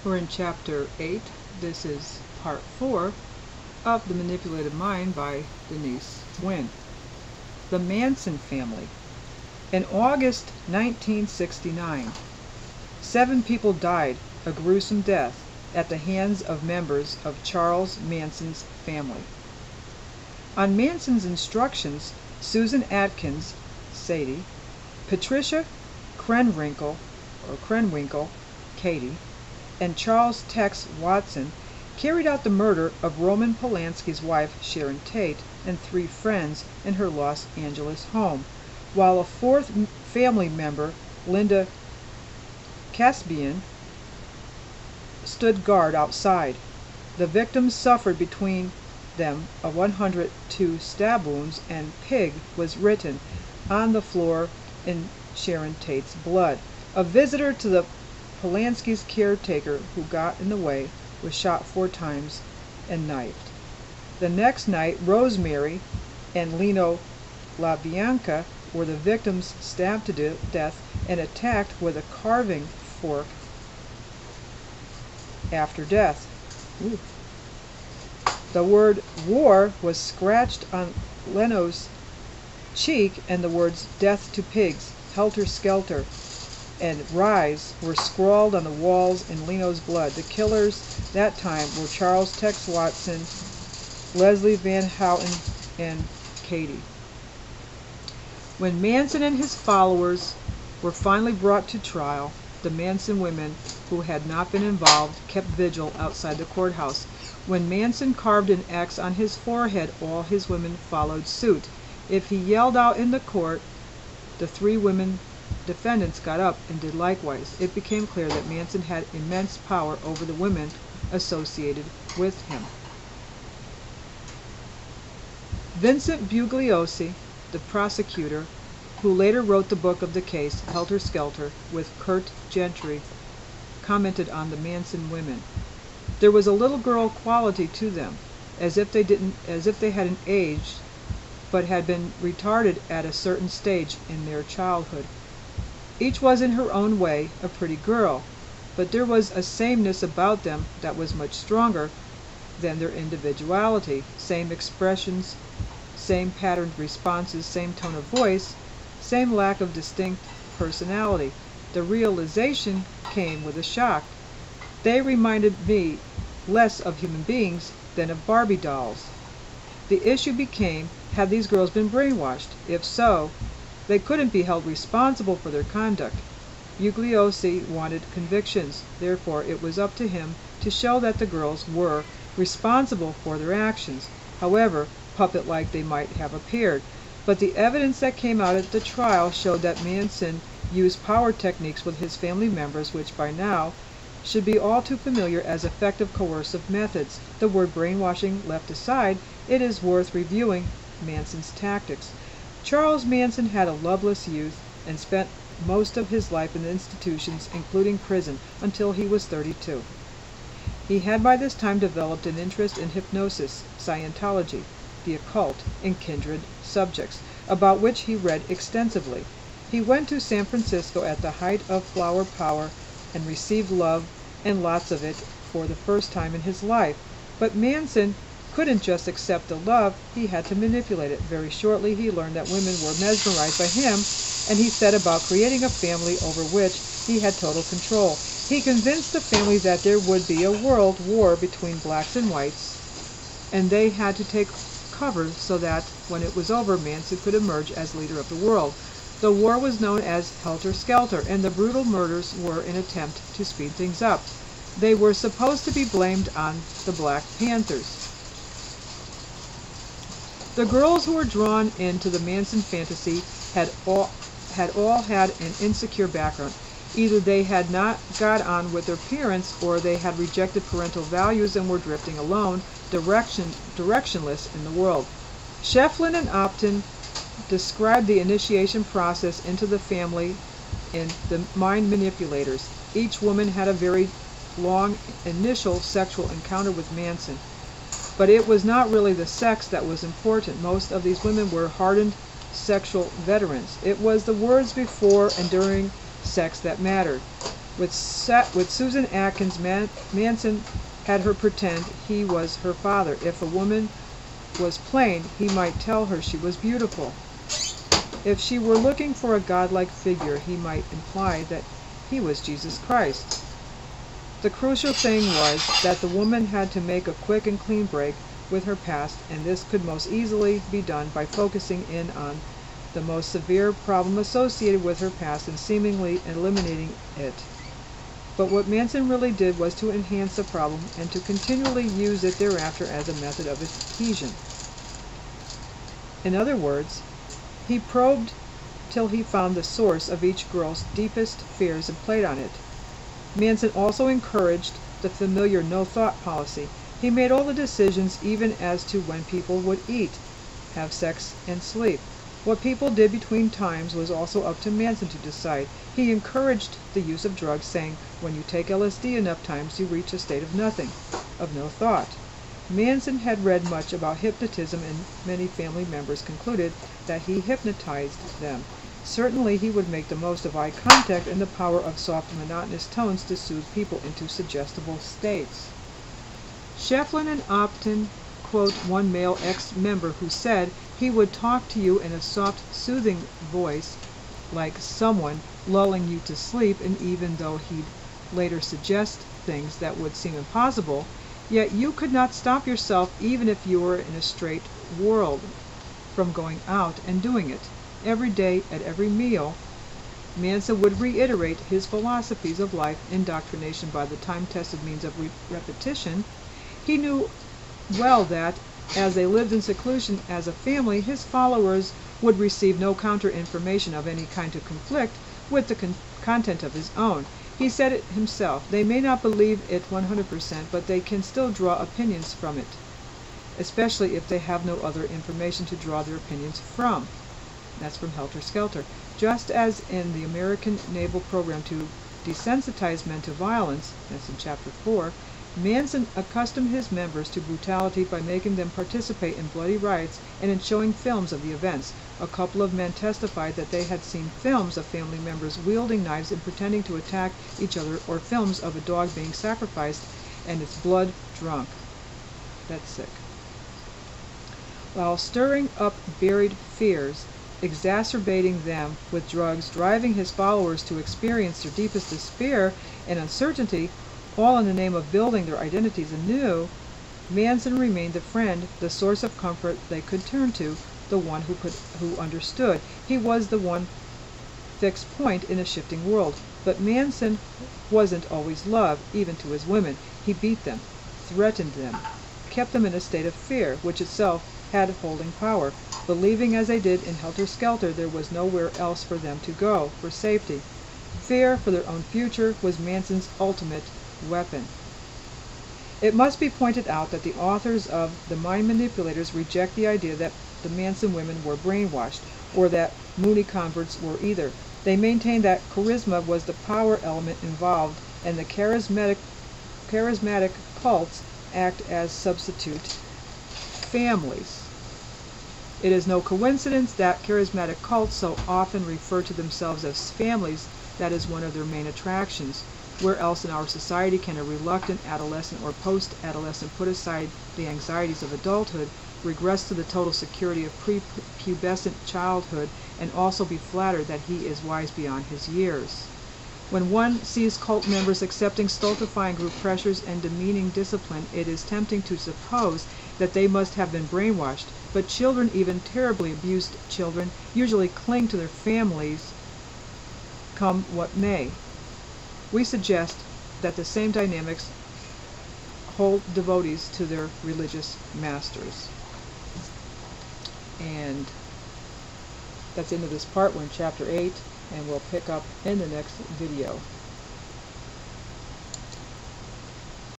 We're in Chapter 8. This is Part 4 of The Manipulated Mind by Denise Wynn. The Manson Family. In August 1969, 7 people died a gruesome death at the hands of members of Charles Manson's family. On Manson's instructions, Susan Atkins, Sadie, Patricia Krenwinkel, Katie, and Charles Tex Watson carried out the murder of Roman Polanski's wife Sharon Tate and 3 friends in her Los Angeles home, while a 4th family member, Linda Caspian, stood guard outside. The victims suffered between them 102 stab wounds, and "Pig" was written on the floor in Sharon Tate's blood. A visitor to the Polanski's caretaker, who got in the way, was shot 4 times and knifed. The next night, Rosemary and Lino LaBianca were the victims, stabbed to death and attacked with a carving fork after death. Ooh. The word "war" was scratched on Leno's cheek, and the words "Death to Pigs," "Helter Skelter," and "Rise" were scrawled on the walls in Leno's blood. The killers that time were Charles Tex Watson, Leslie Van Houten, and Katie. When Manson and his followers were finally brought to trial, the Manson women who had not been involved kept vigil outside the courthouse. When Manson carved an X on his forehead, all his women followed suit. If he yelled out in the court, the 3 women defendants got up and did likewise. It became clear that Manson had immense power over the women associated with him. Vincent Bugliosi, the prosecutor, who later wrote the book of the case, Helter Skelter, with Kurt Gentry, commented on the Manson women. There was a little girl quality to them, as if they hadn't aged, but had been retarded at a certain stage in their childhood. Each was in her own way a pretty girl, but there was a sameness about them that was much stronger than their individuality. Same expressions, same patterned responses, same tone of voice, same lack of distinct personality. The realization came with a shock. They reminded me less of human beings than of Barbie dolls. The issue became, had these girls been brainwashed? If so, they couldn't be held responsible for their conduct. Bugliosi wanted convictions, therefore it was up to him to show that the girls were responsible for their actions, however puppet-like they might have appeared. But the evidence that came out at the trial showed that Manson used power techniques with his family members, which by now should be all too familiar as effective coercive methods. The word brainwashing left aside, it is worth reviewing Manson's tactics. Charles Manson had a loveless youth and spent most of his life in institutions, including prison, until he was 32. He had by this time developed an interest in hypnosis, Scientology, the occult, and kindred subjects, about which he read extensively. He went to San Francisco at the height of flower power and received love, and lots of it, for the first time in his life. But Manson couldn't just accept the love, he had to manipulate it. Very shortly he learned that women were mesmerized by him, and he set about creating a family over which he had total control. He convinced the family that there would be a world war between blacks and whites, and they had to take cover so that when it was over, Manson could emerge as leader of the world. The war was known as Helter Skelter, and the brutal murders were an attempt to speed things up. They were supposed to be blamed on the Black Panthers. The girls who were drawn into the Manson fantasy had all had an insecure background. Either they had not got on with their parents, or they had rejected parental values and were drifting alone, directionless in the world. Shefflin and Opton described the initiation process into the family in The Mind Manipulators. Each woman had a very long initial sexual encounter with Manson, but it was not really the sex that was important. Most of these women were hardened sexual veterans. It was the words before and during sex that mattered. With Susan Atkins, Manson had her pretend he was her father. If a woman was plain, he might tell her she was beautiful. If she were looking for a godlike figure, he might imply that he was Jesus Christ. The crucial thing was that the woman had to make a quick and clean break with her past, and this could most easily be done by focusing in on the most severe problem associated with her past and seemingly eliminating it. But what Manson really did was to enhance the problem and to continually use it thereafter as a method of adhesion. In other words, he probed till he found the source of each girl's deepest fears and played on it. Manson also encouraged the familiar no-thought policy. He made all the decisions even as to when people would eat, have sex, and sleep. What people did between times was also up to Manson to decide. He encouraged the use of drugs, saying, when you take LSD enough times, you reach a state of nothing, of no thought. Manson had read much about hypnotism, and many family members concluded that he hypnotized them. Certainly he would make the most of eye contact and the power of soft, monotonous tones to soothe people into suggestible states. Shefflin and Opton quote one male ex-member who said he would talk to you in a soft, soothing voice, like someone lulling you to sleep, and even though he'd later suggest things that would seem impossible, yet you could not stop yourself even if you were in a straight world from going out and doing it. Every day, at every meal, Manson would reiterate his philosophies of life, indoctrination by the time-tested means of repetition. He knew well that, as they lived in seclusion as a family, his followers would receive no counter-information of any kind to conflict with the content of his own. He said it himself, they may not believe it 100%, but they can still draw opinions from it, especially if they have no other information to draw their opinions from. That's from Helter Skelter. Just as in the American Naval program to desensitize men to violence, that's in Chapter 4, Manson accustomed his members to brutality by making them participate in bloody riots and in showing films of the events. A couple of men testified that they had seen films of family members wielding knives and pretending to attack each other, or films of a dog being sacrificed and its blood drunk. That's sick. While stirring up buried fears, exacerbating them with drugs, driving his followers to experience their deepest despair and uncertainty, all in the name of building their identities anew, Manson remained the friend, the source of comfort they could turn to, the one who understood. He was the one fixed point in a shifting world. But Manson wasn't always love, even to his women. He beat them, threatened them, kept them in a state of fear, which itself had holding power. Believing as they did in Helter Skelter, there was nowhere else for them to go for safety. Fear for their own future was Manson's ultimate weapon. It must be pointed out that the authors of The Mind Manipulators reject the idea that the Manson women were brainwashed, or that Mooney converts were either. They maintain that charisma was the power element involved, and the charismatic cults act as substitute families. It is no coincidence that charismatic cults so often refer to themselves as families. That is one of their main attractions. Where else in our society can a reluctant adolescent or post-adolescent put aside the anxieties of adulthood, regress to the total security of prepubescent childhood, and also be flattered that he is wise beyond his years? When one sees cult members accepting stultifying group pressures and demeaning discipline, it is tempting to suppose that they must have been brainwashed. But children, even terribly abused children, usually cling to their families, come what may. We suggest that the same dynamics hold devotees to their religious masters. And that's the end of this part. We're in Chapter 8, and we'll pick up in the next video.